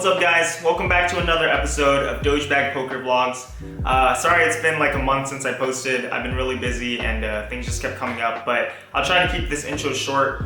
What's up, guys? Welcome back to another episode of DogeBag Poker Vlogs. Sorry it's been like a month since I posted. I've been really busy and things just kept coming up, but I'll try to keep this intro short.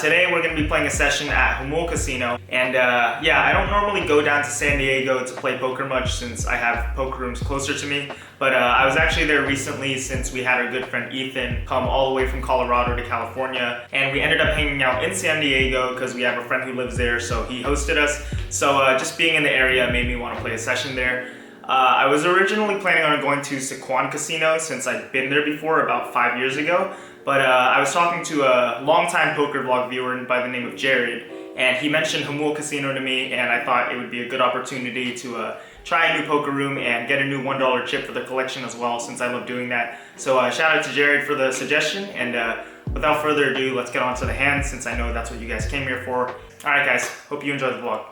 Today we're going to be playing a session at Jamul Casino, and I don't normally go down to San Diego to play poker much since I have poker rooms closer to me, but I was actually there recently since we had our good friend Ethan come all the way from Colorado to California, and we ended up hanging out in San Diego because we have a friend who lives there, so he hosted us. So just being in the area made me want to play a session there. I was originally planning on going to Juan Casino since I'd been there before about 5 years ago, but I was talking to a longtime poker vlog viewer by the name of Jared, and he mentioned Jamul Casino to me, and I thought it would be a good opportunity to try a new poker room and get a new $1 chip for the collection as well, since I love doing that. So shout out to Jared for the suggestion, and without further ado, let's get on to the hand since I know that's what you guys came here for. Alright guys, hope you enjoyed the vlog.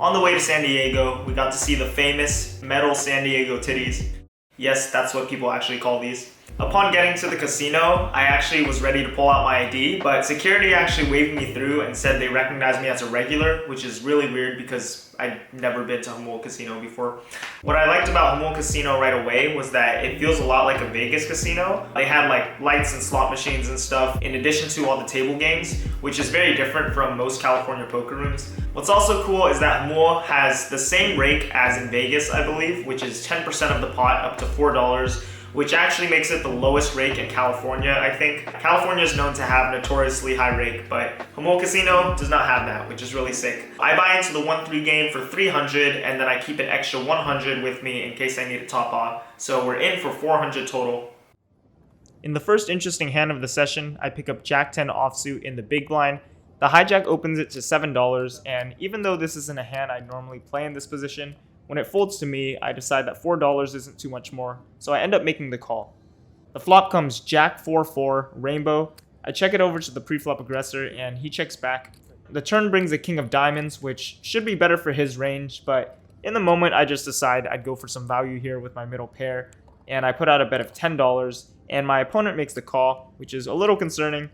On the way to San Diego, we got to see the famous metal San Diego titties. Yes, that's what people actually call these. Upon getting to the casino, I actually was ready to pull out my ID, but security actually waved me through and said they recognized me as a regular, which is really weird because I'd never been to Jamul Casino before. What I liked about Jamul Casino right away was that it feels a lot like a Vegas casino. They had like lights and slot machines and stuff, in addition to all the table games, which is very different from most California poker rooms. What's also cool is that Jamul has the same rake as in Vegas, I believe, which is 10% of the pot up to $4, which actually makes it the lowest rake in California, I think. California is known to have notoriously high rake, but Jamul Casino does not have that, which is really sick. I buy into the 1-3 game for $300, and then I keep an extra $100 with me in case I need to top off. So we're in for $400 total. In the first interesting hand of the session, I pick up Jack 10 offsuit in the big blind. The hijack opens it to $7, and even though this isn't a hand I normally play in this position, when it folds to me, I decide that $4 isn't too much more, so I end up making the call. The flop comes Jack 4-4, rainbow. I check it over to the pre-flop aggressor, and he checks back. The turn brings a king of diamonds, which should be better for his range, but in the moment I just decide I'd go for some value here with my middle pair, and I put out a bet of $10, and my opponent makes the call, which is a little concerning.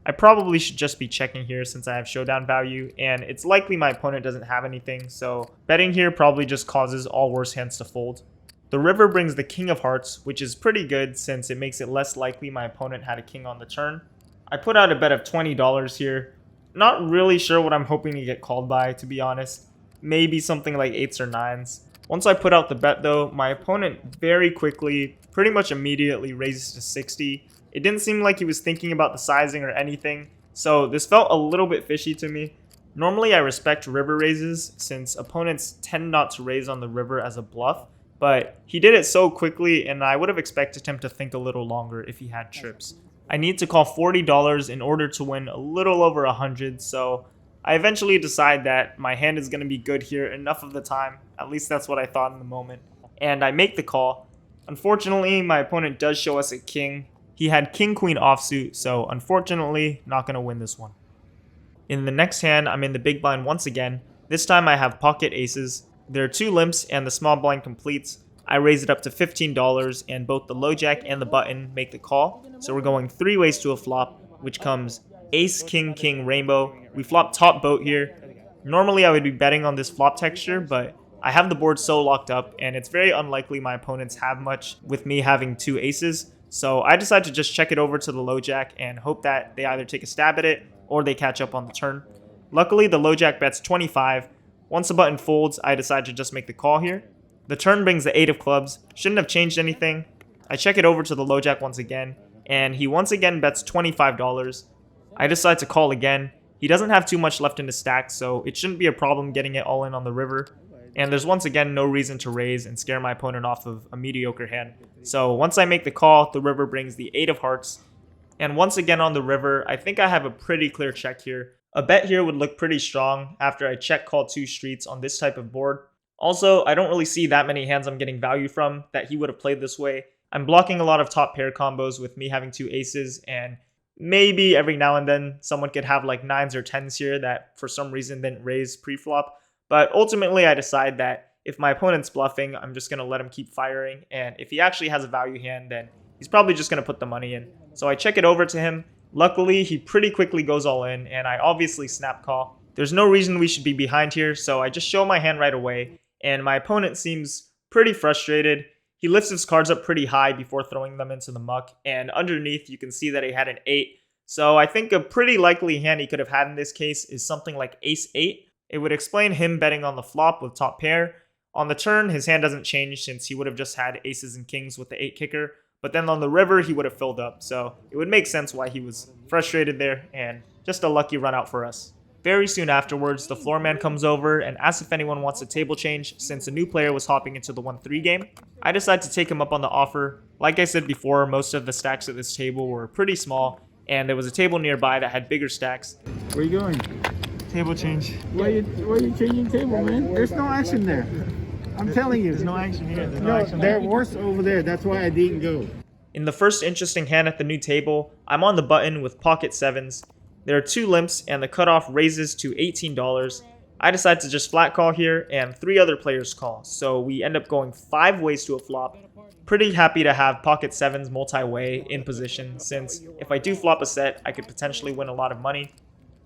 I probably should just be checking here since I have showdown value, and it's likely my opponent doesn't have anything, so betting here probably just causes all worse hands to fold. The river brings the king of hearts, which is pretty good since it makes it less likely my opponent had a king on the turn. I put out a bet of $20 here. Not really sure what I'm hoping to get called by, to be honest. Maybe something like 8s or 9s. Once I put out the bet though, my opponent very quickly, pretty much immediately raises to 60. It didn't seem like he was thinking about the sizing or anything, so this felt a little bit fishy to me. Normally I respect river raises since opponents tend not to raise on the river as a bluff, but he did it so quickly and I would have expected him to think a little longer if he had trips. I need to call $40 in order to win a little over 100, so I eventually decide that my hand is going to be good here enough of the time, at least that's what I thought in the moment, and I make the call. Unfortunately, my opponent does show us a king. He had king-queen offsuit, so unfortunately, not going to win this one. In the next hand, I'm in the big blind once again. This time I have pocket aces. There are 2 limps and the small blind completes. I raise it up to $15 and both the low jack and the button make the call. So we're going 3 ways to a flop, which comes ace, king, king, rainbow. We flop top boat here. Normally I would be betting on this flop texture, but I have the board so locked up and it's very unlikely my opponents have much with me having 2 aces. So I decide to just check it over to the low jack and hope that they either take a stab at it or they catch up on the turn. Luckily, the low jack bets 25. Once the button folds, I decide to just make the call here. The turn brings the 8 of clubs. Shouldn't have changed anything. I check it over to the low jack once again, and he once again bets $25. I decide to call again. He doesn't have too much left in the stack, so it shouldn't be a problem getting it all in on the river. And there's once again no reason to raise and scare my opponent off of a mediocre hand. So once I make the call, the river brings the 8 of hearts. And once again on the river, I think I have a pretty clear check here. A bet here would look pretty strong after I check call 2 streets on this type of board. Also, I don't really see that many hands I'm getting value from that he would have played this way. I'm blocking a lot of top pair combos with me having 2 aces, and maybe every now and then someone could have like 9s or 10s here that for some reason didn't raise pre-flop. But ultimately, I decide that if my opponent's bluffing, I'm just going to let him keep firing. And if he actually has a value hand, then he's probably just going to put the money in. So I check it over to him. Luckily, he pretty quickly goes all in, and I obviously snap call. There's no reason we should be behind here, so I just show my hand right away, and my opponent seems pretty frustrated. He lifts his cards up pretty high before throwing them into the muck, and underneath you can see that he had an 8. So I think a pretty likely hand he could have had in this case is something like Ace-8. It would explain him betting on the flop with top pair. On the turn, his hand doesn't change since he would have just had aces and kings with the 8 kicker. But then on the river, he would have filled up. So it would make sense why he was frustrated there, and just a lucky run out for us. Very soon afterwards, the floor man comes over and asks if anyone wants a table change since a new player was hopping into the 1-3 game. I decide to take him up on the offer. Like I said before, most of the stacks at this table were pretty small, and there was a table nearby that had bigger stacks. Where you going? Table change. Why are you changing table, man? There's no action there. I'm telling you. There's no action here. They're worse over there. That's why I didn't go. In the first interesting hand at the new table, I'm on the button with pocket 7s. There are 2 limps and the cutoff raises to $18. I decide to just flat call here and 3 other players call. So we end up going 5 ways to a flop. Pretty happy to have pocket 7s multi-way in position since if I do flop a set, I could potentially win a lot of money.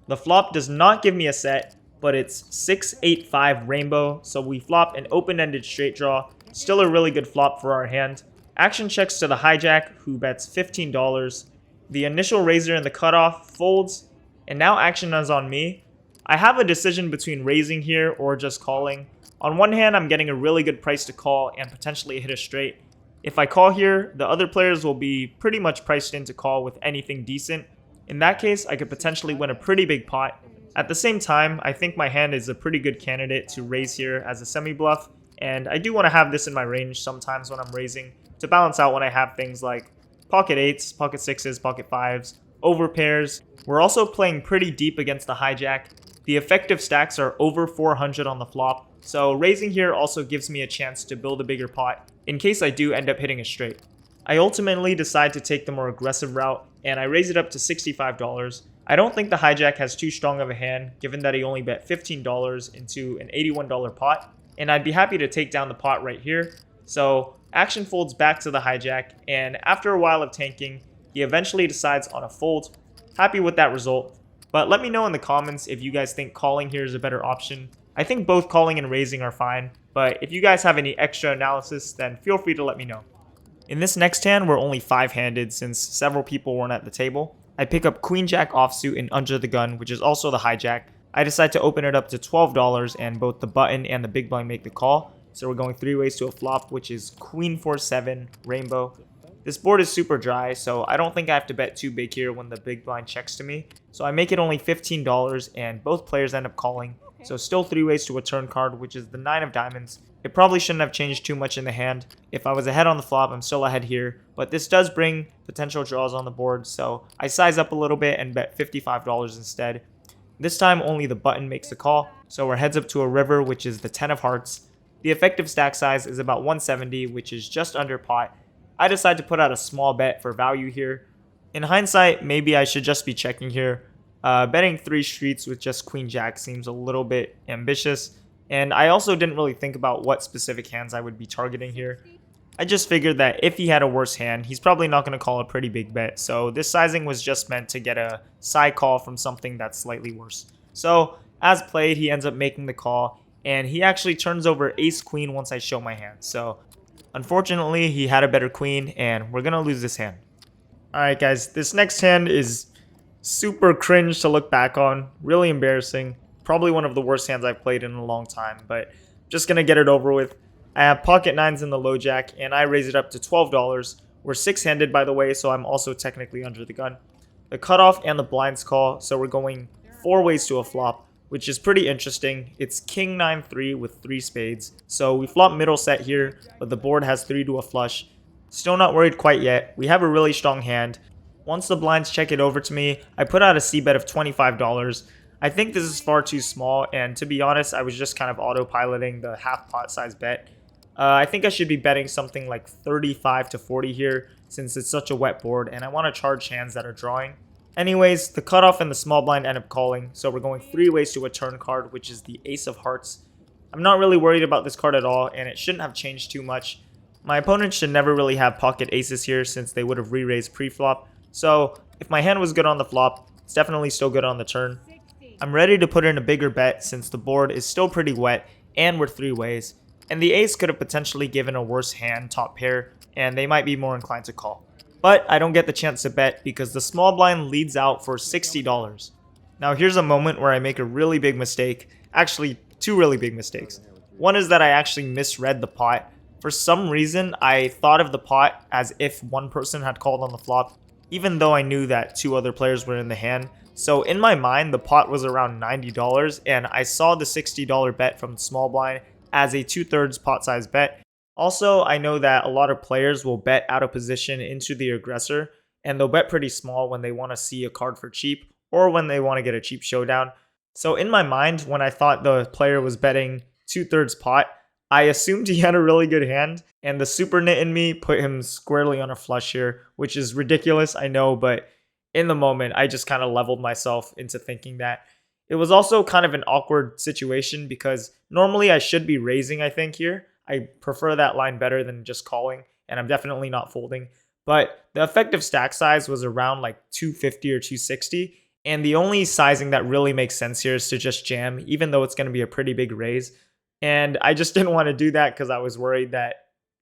The flop does not give me a set, but it's 6-8-5 rainbow, so we flop an open-ended straight draw. Still a really good flop for our hand. Action checks to the hijack, who bets $15. The initial raiser and the cutoff folds, and now action is on me. I have a decision between raising here or just calling. On one hand, I'm getting a really good price to call and potentially hit a straight. If I call here, the other players will be pretty much priced in to call with anything decent. In that case, I could potentially win a pretty big pot. At the same time, I think my hand is a pretty good candidate to raise here as a semi-bluff, and I do want to have this in my range sometimes when I'm raising to balance out when I have things like pocket 8s, pocket 6s, pocket 5s, over pairs. We're also playing pretty deep against the hijack. The effective stacks are over 400 on the flop, so raising here also gives me a chance to build a bigger pot in case I do end up hitting a straight. I ultimately decide to take the more aggressive route, and I raise it up to $65. I don't think the hijack has too strong of a hand, given that he only bet $15 into an $81 pot, and I'd be happy to take down the pot right here. So action folds back to the hijack, and after a while of tanking, he eventually decides on a fold. Happy with that result, but let me know in the comments if you guys think calling here is a better option. I think both calling and raising are fine, but if you guys have any extra analysis, then feel free to let me know. In this next hand, we're only 5-handed since several people weren't at the table. I pick up Queen Jack offsuit and under the gun, which is also the hijack. I decide to open it up to $12, and both the button and the big blind make the call. So we're going 3 ways to a flop, which is Queen 4-7 rainbow. This board is super dry, so I don't think I have to bet too big here when the big blind checks to me. So I make it only $15, and both players end up calling. So still 3 ways to a turn card, which is the 9 of diamonds. It probably shouldn't have changed too much in the hand. If I was ahead on the flop, I'm still ahead here. But this does bring potential draws on the board, so I size up a little bit and bet $55 instead. This time only the button makes the call, so we're heads up to a river, which is the 10 of hearts. The effective stack size is about 170, which is just under pot. I decide to put out a small bet for value here. In hindsight, maybe I should just be checking here. Betting 3 streets with just Queen Jack seems a little bit ambitious. And I also didn't really think about what specific hands I would be targeting here. I just figured that if he had a worse hand, he's probably not going to call a pretty big bet. So this sizing was just meant to get a side call from something that's slightly worse. So as played, he ends up making the call. And he actually turns over ace-queen once I show my hand. So unfortunately, he had a better queen, and we're going to lose this hand. Alright guys, this next hand is super cringe to look back on. Really embarrassing. Probably one of the worst hands I've played in a long time, but just going to get it over with. I have pocket 9s in the low jack, and I raise it up to $12. We're 6-handed, by the way, so I'm also technically under the gun. The cutoff and the blinds call, so we're going 4 ways to a flop, which is pretty interesting. It's king 9-3 with 3 spades, so we flop middle set here, but the board has 3 to a flush. Still not worried quite yet. We have a really strong hand. Once the blinds check it over to me, I put out a c-bet of $25. I think this is far too small, and to be honest, I was just kind of autopiloting the half pot size bet. I think I should be betting something like 35 to 40 here, since it's such a wet board, and I want to charge hands that are drawing. Anyways, the cutoff and the small blind end up calling, so we're going 3 ways to a turn card, which is the ace of hearts. I'm not really worried about this card at all, and it shouldn't have changed too much. My opponent should never really have pocket aces here, since they would have re-raised pre-flop. So if my hand was good on the flop, it's definitely still good on the turn. I'm ready to put in a bigger bet since the board is still pretty wet and we're 3 ways, and the ace could have potentially given a worse hand top pair and they might be more inclined to call. But I don't get the chance to bet because the small blind leads out for $60. Now here's a moment where I make a really big mistake, actually 2 really big mistakes. One is that I actually misread the pot. For some reason, I thought of the pot as if one person had called on the flop, even though I knew that 2 other players were in the hand. So in my mind, the pot was around $90 and I saw the $60 bet from the small blind as a 2/3 pot size bet. Also, I know that a lot of players will bet out of position into the aggressor, and they'll bet pretty small when they want to see a card for cheap or when they want to get a cheap showdown. So in my mind, when I thought the player was betting 2/3 pot, I assumed he had a really good hand, and the super nit in me put him squarely on a flush here, which is ridiculous, I know, but in the moment, I just kind of leveled myself into thinking that. It was also kind of an awkward situation because normally I should be raising, I think, here. I prefer that line better than just calling, and I'm definitely not folding. But the effective stack size was around like 250 or 260, and the only sizing that really makes sense here is to just jam, even though it's going to be a pretty big raise. And I just didn't want to do that because I was worried that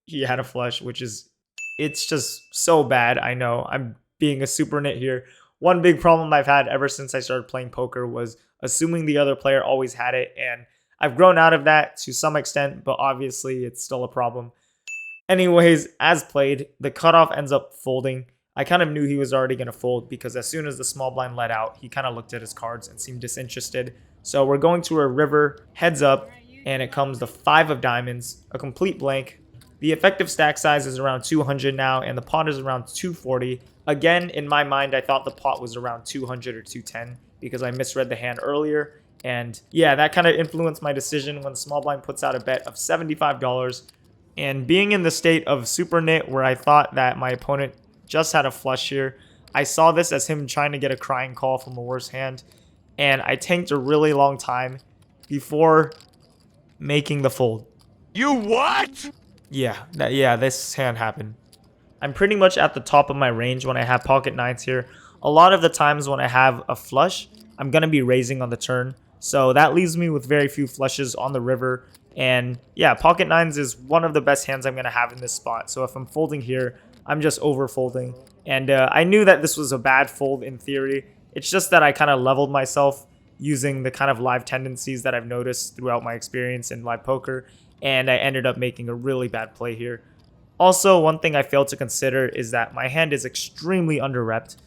he had a flush, it's just so bad. I know I'm being a super nit here. One big problem I've had ever since I started playing poker was assuming the other player always had it, and I've grown out of that to some extent, but obviously it's still a problem. Anyways, as played, the cutoff ends up folding. I kind of knew he was already going to fold because as soon as the small blind let out, he kind of looked at his cards and seemed disinterested. So we're going to a river, heads up, and it comes the 5 of diamonds, a complete blank. The effective stack size is around 200 now, and the pot is around 240. Again, in my mind, I thought the pot was around 200 or 210 because I misread the hand earlier. And yeah, that kind of influenced my decision when the small blind puts out a bet of $75. And being in the state of super nit where I thought that my opponent just had a flush here, I saw this as him trying to get a crying call from a worse hand. And I tanked a really long time before making the fold. You what? Yeah, this hand happened. I'm pretty much at the top of my range when I have pocket nines here. A lot of the times when I have a flush, I'm going to be raising on the turn. So that leaves me with very few flushes on the river. And yeah, pocket nines is one of the best hands I'm going to have in this spot. So if I'm folding here, I'm just over folding. And I knew that this was a bad fold in theory. It's just that I kind of leveled myself using the kind of live tendencies that I've noticed throughout my experience in live poker. And I ended up making a really bad play here. Also, one thing I failed to consider is that my hand is extremely under-repped.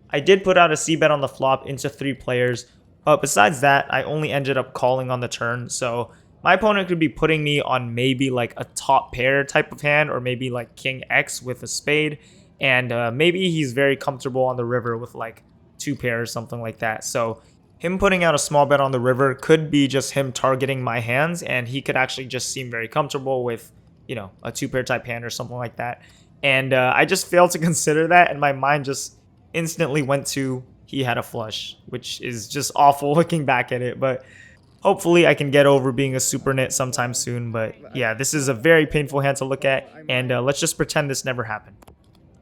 I did put out a c-bet on the flop into 3 players, but besides that, I only ended up calling on the turn, so my opponent could be putting me on maybe like a top pair type of hand, or maybe like King X with a spade, and maybe he's very comfortable on the river with like 2 pair or something like that. So him putting out a small bet on the river could be just him targeting my hands, and he could actually just seem very comfortable with, you know, a 2-pair type hand or something like that. And I just failed to consider that, and my mind just instantly went to he had a flush, which is just awful looking back at it. But hopefully I can get over being a super nit sometime soon. But yeah, this is a very painful hand to look at, and let's just pretend this never happened.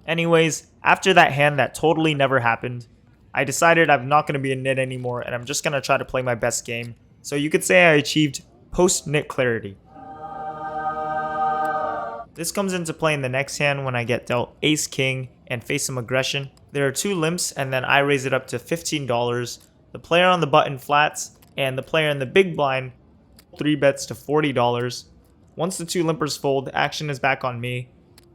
Anyways, after that hand that totally never happened, I decided I'm not going to be a nit anymore, and I'm just going to try to play my best game. So you could say I achieved post-nit clarity. This comes into play in the next hand when I get dealt ace-king and face some aggression. There are 2 limps, and then I raise it up to $15. The player on the button flats, and the player in the big blind 3 bets to $40. Once the 2 limpers fold, action is back on me.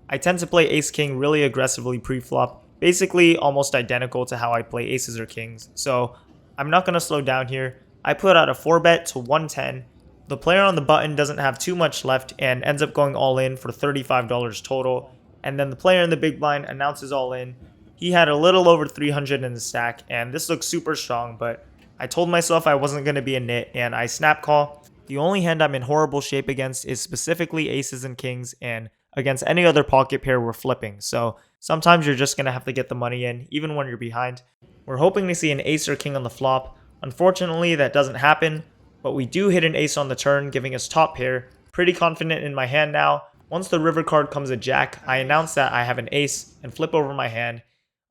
I tend to play ace-king really aggressively pre-flop, basically almost identical to how I play aces or kings. So I'm not going to slow down here. I put out a 4 bet to 110. The player on the button doesn't have too much left and ends up going all in for $35 total. And then the player in the big blind announces all in. He had a little over 300 in the stack, and this looks super strong, but I told myself I wasn't going to be a nit, and I snap call. The only hand I'm in horrible shape against is specifically aces and kings, and against any other pocket pair we're flipping. So sometimes you're just going to have to get the money in, even when you're behind. We're hoping to see an ace or king on the flop. Unfortunately, that doesn't happen, but we do hit an ace on the turn, giving us top pair. Pretty confident in my hand now. Once the river card comes a jack, I announce that I have an ace and flip over my hand.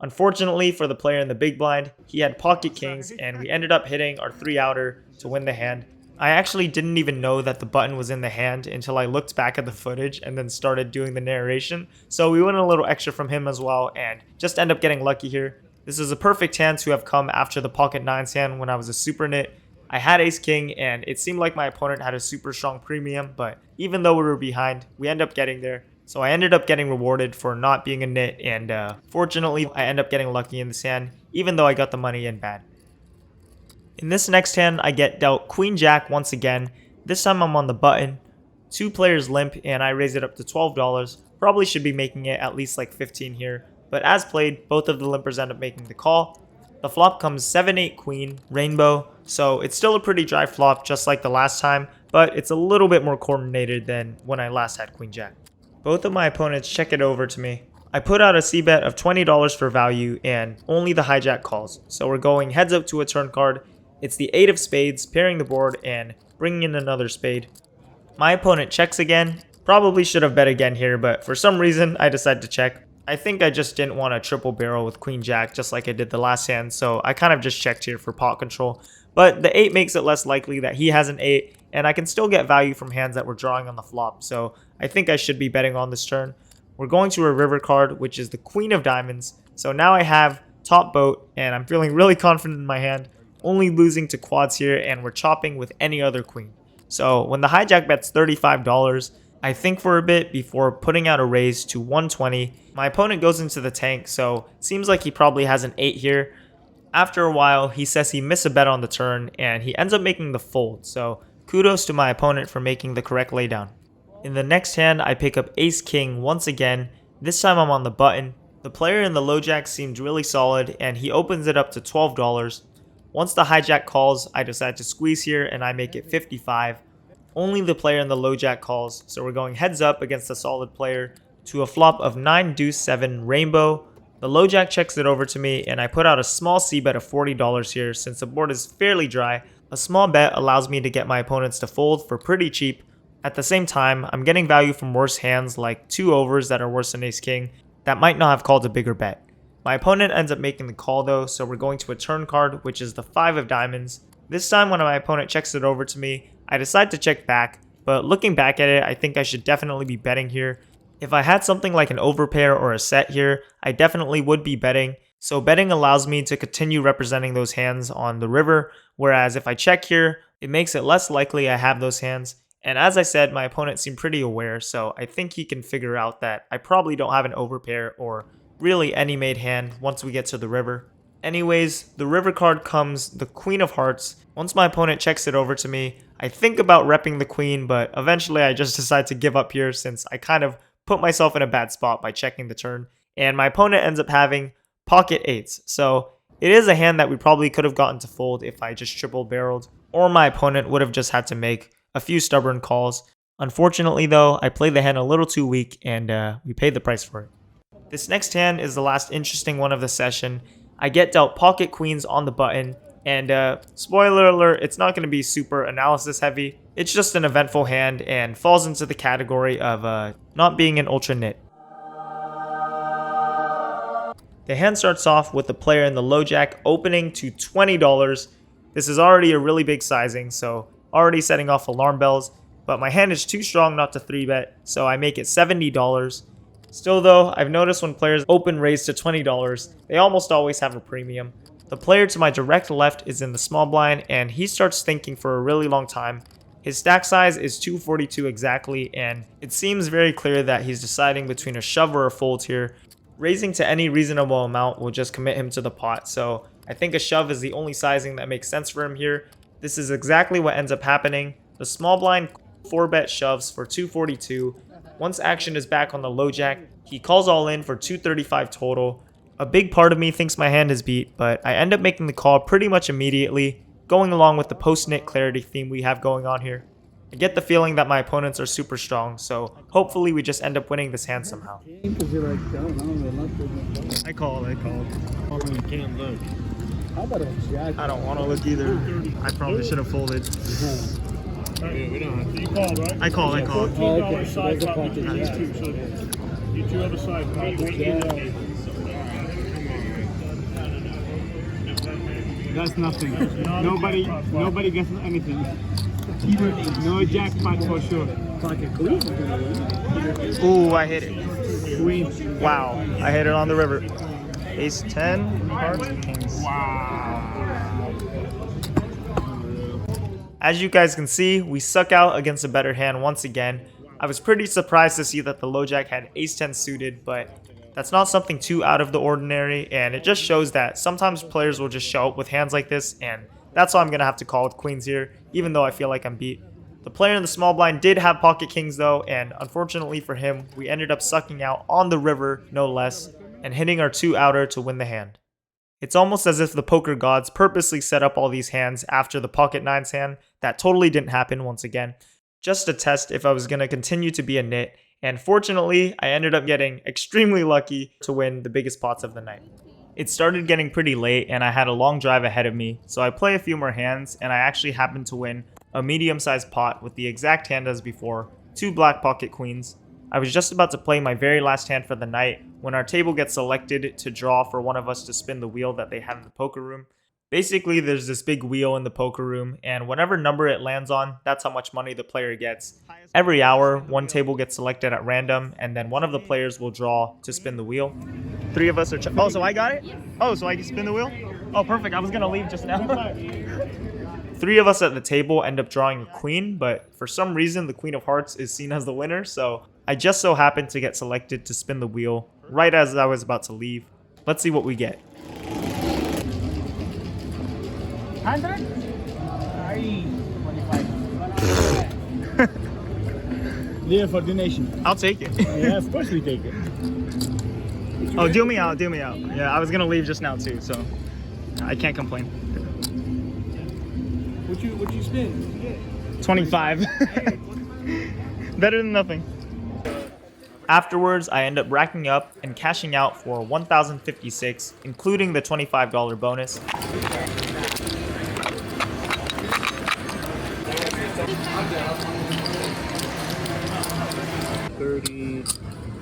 Unfortunately for the player in the big blind, he had pocket kings and we ended up hitting our 3-outer to win the hand. I actually didn't even know that the button was in the hand until I looked back at the footage and then started doing the narration. So we went a little extra from him as well and just end up getting lucky here. This is a perfect hand to have come after the pocket 9s hand when I was a super nit. I had ace king and it seemed like my opponent had a super strong premium, but even though we were behind, we ended up getting there. So I ended up getting rewarded for not being a nit, and fortunately I ended up getting lucky in this hand, even though I got the money in bad. In this next hand, I get dealt queen jack once again. This time I'm on the button. 2 players limp and I raise it up to $12. Probably should be making it at least like 15 here, but as played, both of the limpers end up making the call. The flop comes 7-8 queen, rainbow, so it's still a pretty dry flop just like the last time, but it's a little bit more coordinated than when I last had queen jack. Both of my opponents check it over to me. I put out a c-bet of $20 for value and only the hijack calls, so we're going heads up to a turn card. It's the 8 of spades, pairing the board and bringing in another spade. My opponent checks again. Probably should have bet again here, but for some reason I decided to check. I think I just didn't want a triple barrel with queen jack just like I did the last hand, so I kind of just checked here for pot control. But the 8 makes it less likely that he has an 8, and I can still get value from hands that we're drawing on the flop, so I think I should be betting on this turn. We're going to a river card, which is the queen of diamonds, so now I have top boat, and I'm feeling really confident in my hand, only losing to quads here, and we're chopping with any other queen. So when the hijack bets $35, I think for a bit before putting out a raise to 120. My opponent goes into the tank, so it seems like he probably has an 8 here. After a while, he says he missed a bet on the turn, and he ends up making the fold, so kudos to my opponent for making the correct laydown. In the next hand, I pick up ace king once again. This time I'm on the button. The player in the low jack seemed really solid, and he opens it up to $12. Once the hijack calls, I decide to squeeze here, and I make it 55. Only the player in the low jack calls, so we're going heads up against a solid player to a flop of 9 deuce 7 rainbow. The low jack checks it over to me, and I put out a small c-bet of $40 here since the board is fairly dry. A small bet allows me to get my opponents to fold for pretty cheap. At the same time, I'm getting value from worse hands like 2 overs that are worse than ace king that might not have called a bigger bet. My opponent ends up making the call though, so we're going to a turn card, which is the 5 of diamonds. This time when my opponent checks it over to me, I decide to check back, but looking back at it, I think I should definitely be betting here. If I had something like an overpair or a set here, I definitely would be betting. So betting allows me to continue representing those hands on the river, whereas if I check here, it makes it less likely I have those hands. And as I said, my opponent seemed pretty aware, so I think he can figure out that I probably don't have an overpair or really any made hand once we get to the river. Anyways, the river card comes the queen of hearts. Once my opponent checks it over to me, I think about repping the queen, but eventually I just decide to give up here since I kind of put myself in a bad spot by checking the turn. And my opponent ends up having pocket 8s. So it is a hand that we probably could have gotten to fold if I just triple barreled, or my opponent would have just had to make a few stubborn calls. Unfortunately though, I played the hand a little too weak and we paid the price for it. This next hand is the last interesting one of the session. I get dealt pocket queens on the button, and spoiler alert, it's not going to be super analysis heavy. It's just an eventful hand and falls into the category of not being an ultra nit. The hand starts off with the player in the low jack opening to $20. This is already a really big sizing, so already setting off alarm bells, but my hand is too strong not to 3-bet, so I make it $70. Still though, I've noticed when players open raise to $20, they almost always have a premium. The player to my direct left is in the small blind, and he starts thinking for a really long time. His stack size is 242 exactly, and it seems very clear that he's deciding between a shove or a fold here. Raising to any reasonable amount will just commit him to the pot, so I think a shove is the only sizing that makes sense for him here. This is exactly what ends up happening. The small blind 4-bet shoves for 242. Once action is back on the low jack, he calls all in for 235 total. A big part of me thinks my hand is beat, but I end up making the call pretty much immediately, going along with the post-nit clarity theme we have going on here. I get the feeling that my opponents are super strong, so hopefully we just end up winning this hand somehow. I called. You can't look. How about a jack? I don't want to look either. I probably should have folded. We don't have to. You called, right? I called. Oh, okay, so there's a pocket jack. You two have a side pot. That's nothing. Nobody gets anything. No jackpot for sure. Pocket queen. Ooh, I hit it. Queen. Wow, I hit it on the river. Ace 10, hearts, kings. As you guys can see, we suck out against a better hand once again. I was pretty surprised to see that the low jack had ace 10 suited, but that's not something too out of the ordinary, and it just shows that sometimes players will just show up with hands like this, and that's why I'm going to have to call with queens here, even though I feel like I'm beat. The player in the small blind did have pocket kings though, and unfortunately for him, we ended up sucking out on the river, no less, and hitting our 2 outer to win the hand. It's almost as if the poker gods purposely set up all these hands after the pocket nines hand. That totally didn't happen once again, just to test if I was going to continue to be a nit, and fortunately, I ended up getting extremely lucky to win the biggest pots of the night. It started getting pretty late and I had a long drive ahead of me, so I play a few more hands and I actually happened to win a medium-sized pot with the exact hand as before, 2 black pocket queens. I was just about to play my very last hand for the night when our table gets selected to draw for one of us to spin the wheel that they have in the poker room. Basically, there's this big wheel in the poker room, and whatever number it lands on, that's how much money the player gets. Every hour, one table gets selected at random, and then one of the players will draw to spin the wheel. 3 of us are... Oh, so I got it? Oh, so I can spin the wheel? Oh, perfect. I was going to leave just now. 3 of us at the table end up drawing a queen, but for some reason, the queen of hearts is seen as the winner, so I just so happened to get selected to spin the wheel right as I was about to leave. Let's see what we get. 100? Ay, 25. Leave for donation. I'll take it. Yeah, of course we take it. Oh, deal me out, deal me out. Yeah, I was gonna leave just now too, so I can't complain. What you spin? 25. Better than nothing. Afterwards, I end up racking up and cashing out for 1,056, including the $25 bonus.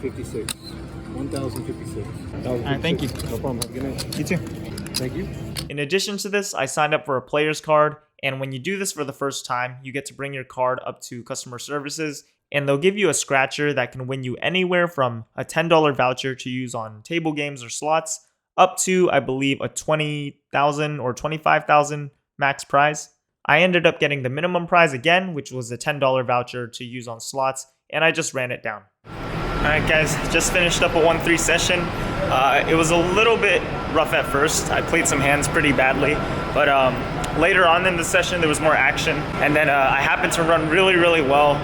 56. 1,056. Alright, thank you. No problem. Have a good night. You too. Thank you. In addition to this, I signed up for a player's card, and when you do this for the first time, you get to bring your card up to customer services, and they'll give you a scratcher that can win you anywhere from a $10 voucher to use on table games or slots, up to, I believe, a $20,000 or $25,000 max prize. I ended up getting the minimum prize again, which was a $10 voucher to use on slots, and I just ran it down. Alright guys, just finished up a 1-3 session. It was a little bit rough at first. I played some hands pretty badly, but later on in the session there was more action, and then I happened to run really well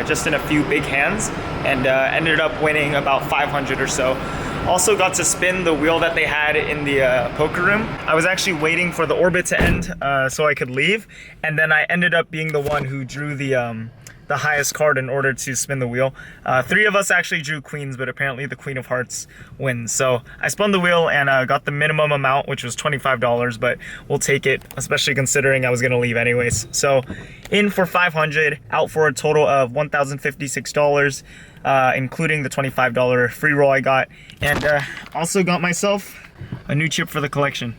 just in a few big hands, and ended up winning about 500 or so. Also got to spin the wheel that they had in the poker room. I was actually waiting for the orbit to end so I could leave, and then I ended up being the one who drew the highest card in order to spin the wheel. 3 of us actually drew queens, but apparently the queen of hearts wins. So I spun the wheel and got the minimum amount, which was $25, but we'll take it, especially considering I was gonna leave anyways. So in for 500, out for a total of $1,056, including the $25 free roll I got, and also got myself a new chip for the collection.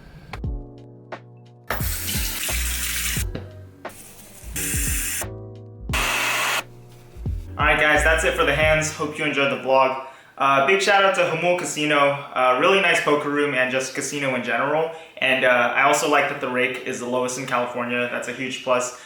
Alright guys, that's it for the hands. Hope you enjoyed the vlog. Big shout out to Jamul Casino. Really nice poker room and just casino in general. And I also like that the rake is the lowest in California. That's a huge plus.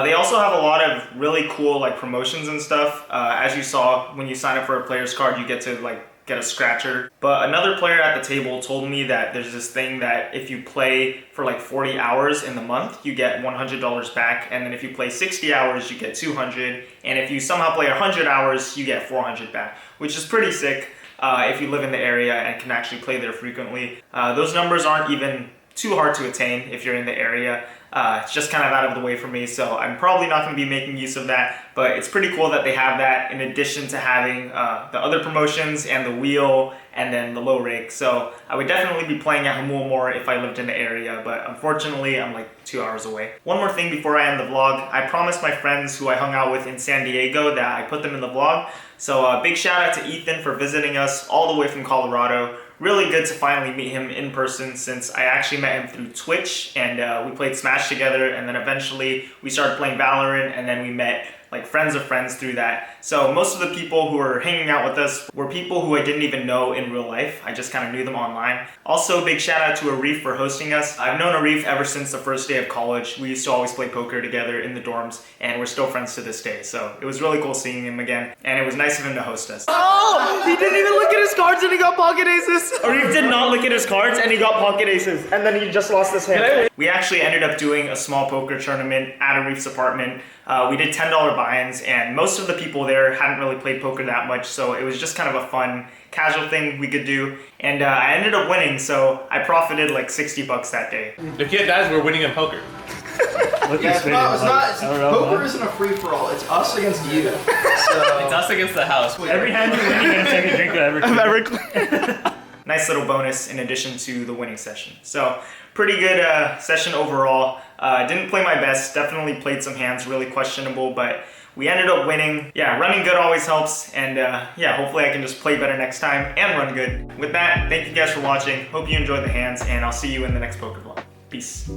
They also have a lot of really cool like promotions and stuff. As you saw, when you sign up for a player's card, you get to like get a scratcher. But another player at the table told me that there's this thing that if you play for like 40 hours in the month, you get $100 back, and then if you play 60 hours, you get 200, and if you somehow play 100 hours, you get 400 back, which is pretty sick if you live in the area and can actually play there frequently. Those numbers aren't even too hard to attain if you're in the area. It's just kind of out of the way for me, so I'm probably not going to be making use of that, but it's pretty cool that they have that in addition to having the other promotions and the wheel and then the low rake. So I would definitely be playing at Jamul more if I lived in the area, but unfortunately I'm like 2 hours away. One more thing before I end the vlog. I promised my friends who I hung out with in San Diego that I put them in the vlog. So big shout out to Ethan for visiting us all the way from Colorado. really good to finally meet him in person since I actually met him through Twitch and we played Smash together, and then eventually we started playing Valorant, and then we met like friends of friends through that. So most of the people who were hanging out with us were people who I didn't even know in real life. I just kind of knew them online. Also, big shout out to Arif for hosting us. I've known Arif ever since the first day of college. We used to always play poker together in the dorms, and we're still friends to this day. So it was really cool seeing him again, and it was nice of him to host us. Oh, he didn't even look at his cards and he got pocket aces. Arif did not look at his cards and he got pocket aces, and then he just lost his hand. We actually ended up doing a small poker tournament at Arif's apartment. We did $10 buy-ins, and most of the people there hadn't really played poker that much, so it was just kind of a fun, casual thing we could do. And I ended up winning, so I profited like $60 that day. The Kiet guys were winning in poker. Yeah, poker isn't a free-for-all. It's us against you. So It's us against the house. Every hand you win, you get a second drink of ever. Nice little bonus in addition to the winning session. So pretty good session overall. Didn't play my best, definitely played some hands really questionable, but we ended up winning. Yeah, running good always helps, and yeah, hopefully I can just play better next time and run good. With that, thank you guys for watching. Hope you enjoyed the hands, and I'll see you in the next poker vlog. Peace.